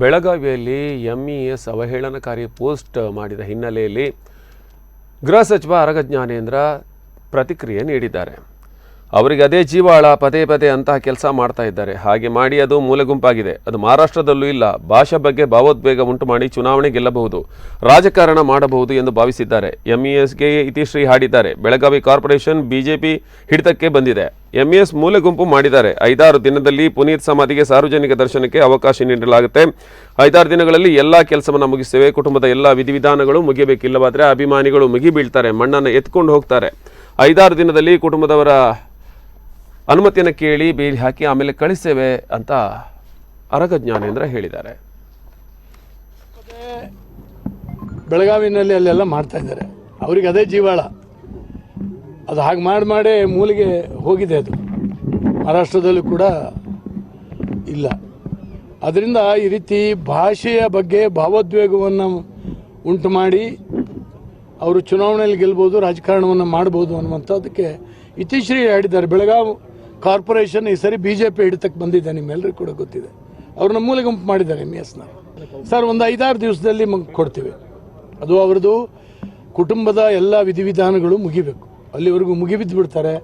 ಬೆಳಗಾವಿಯಲ್ಲಿ ಎಂಇಎಸ್ ಅವಹೇಳನಕಾರಿ ಪೋಸ್ಟ್ ಮಾಡಿದ ಹಿನ್ನೆಲೆಯಲ್ಲಿ ಗೃಹ ಸಚಿವ ಆರಗ ಜ್ಞಾನೇಂದ್ರ ಪ್ರತಿಕ್ರಿಯೆ ನೀಡಿದ್ದಾರೆ. ಅವರಿಗೆ ಅದೇ ಜೀವಾಳ ಪದೇ ಪದೇ ಅಂತಹ ಕೆಲಸ ಮಾಡ್ತಾ ಇದ್ದಾರೆ. ಹಾಗೆ ಮಾಡಿ ಅದು ಮೂಲೆ ಗುಂಪಾಗಿದೆ. ಅದು ಮಹಾರಾಷ್ಟ್ರದಲ್ಲೂ ಇಲ್ಲ. ಭಾಷೆ ಬಗ್ಗೆ ಭಾವೋದ್ವೇಗ ಉಂಟು ಮಾಡಿ ಚುನಾವಣೆ ಗೆಲ್ಲಬಹುದು, ರಾಜಕಾರಣ ಮಾಡಬಹುದು ಎಂದು ಭಾವಿಸಿದ್ದಾರೆ. ಎಂಇಎಸ್ಗೆ ಇತಿಶ್ರೀ ಹಾಡಿದ್ದಾರೆ. ಬೆಳಗಾವಿ ಕಾರ್ಪೊರೇಷನ್ ಬಿಜೆಪಿ ಹಿಡಿತಕ್ಕೆ ಬಂದಿದೆ. ಎಂಇಎಸ್ ಮೂಲೆ ಗುಂಪು ಮಾಡಿದ್ದಾರೆ. 5-6 ದಿನದಲ್ಲಿ ಪುನೀತ್ ಸಮಾಧಿಗೆ ಸಾರ್ವಜನಿಕ ದರ್ಶನಕ್ಕೆ ಅವಕಾಶ ನೀಡಲಾಗುತ್ತೆ. 5-6 ದಿನಗಳಲ್ಲಿ ಎಲ್ಲ ಕೆಲಸವನ್ನು ಮುಗಿಸ್ತೇವೆ. ಕುಟುಂಬದ ಎಲ್ಲ ವಿಧಿವಿಧಾನಗಳು ಮುಗಿಯಬೇಕಿಲ್ಲವಾದರೆ ಅಭಿಮಾನಿಗಳು ಮುಗಿ ಬೀಳ್ತಾರೆ, ಮಣ್ಣನ್ನು ಎತ್ಕೊಂಡು ಹೋಗ್ತಾರೆ. 5-6 ದಿನದಲ್ಲಿ ಕುಟುಂಬದವರ ಅನುಮತಿಯನ್ನು ಕೇಳಿ ಬೇಲಿ ಹಾಕಿ ಆಮೇಲೆ ಕಳಿಸ್ತೇವೆ ಅಂತ ಆರಗ ಜ್ಞಾನೇಂದ್ರ ಹೇಳಿದ್ದಾರೆ. ಬೆಳಗಾವಿನಲ್ಲಿ ಅಲ್ಲೆಲ್ಲ ಮಾಡ್ತಾ ಇದ್ದಾರೆ. ಅವ್ರಿಗೆ ಅದೇ ಜೀವಾಳ. ಅದು ಹಾಗೆ ಮಾಡಿ ಮೂಲೆಗೆ ಹೋಗಿದೆ. ಅದು ಮಹಾರಾಷ್ಟ್ರದಲ್ಲೂ ಕೂಡ ಇಲ್ಲ. ಅದರಿಂದ ಈ ರೀತಿ ಭಾಷೆಯ ಬಗ್ಗೆ ಭಾವೋದ್ವೇಗವನ್ನು ಉಂಟು ಮಾಡಿ ಅವರು ಚುನಾವಣೆಯಲ್ಲಿ ಗೆಲ್ಬೋದು, ರಾಜಕಾರಣವನ್ನು ಮಾಡ್ಬೋದು ಅನ್ನುವಂಥದ್ದಕ್ಕೆ ಇತಿಶ್ರೀ ಹೇಳಿದ್ದಾರೆ. ಬೆಳಗಾವಿ ಕಾರ್ಪೊರೇಷನ್ ಈ ಸರಿ ಬಿಜೆಪಿ ಹಿಡಿತಕ್ಕೆ ಬಂದಿದೆ, ನಿಮ್ಮೆಲ್ಲರಿಗೂ ಕೂಡ ಗೊತ್ತಿದೆ. ಅವ್ರನ್ನ ಮೂಲೆ ಗುಂಪು ಮಾಡಿದ್ದಾರೆ ಎಂಇಎಸ್ನ. ಸರ್, ಒಂದು 5-6 ದಿವಸದಲ್ಲಿ ಕೊಡ್ತೀವಿ. ಅದು ಅವ್ರದ್ದು ಕುಟುಂಬದ ಎಲ್ಲ ವಿಧಿವಿಧಾನಗಳು ಮುಗಿಬೇಕು. ಅಲ್ಲಿವರೆಗೂ ಮುಗಿಬಿದ್ದು ಬಿಡ್ತಾರೆ.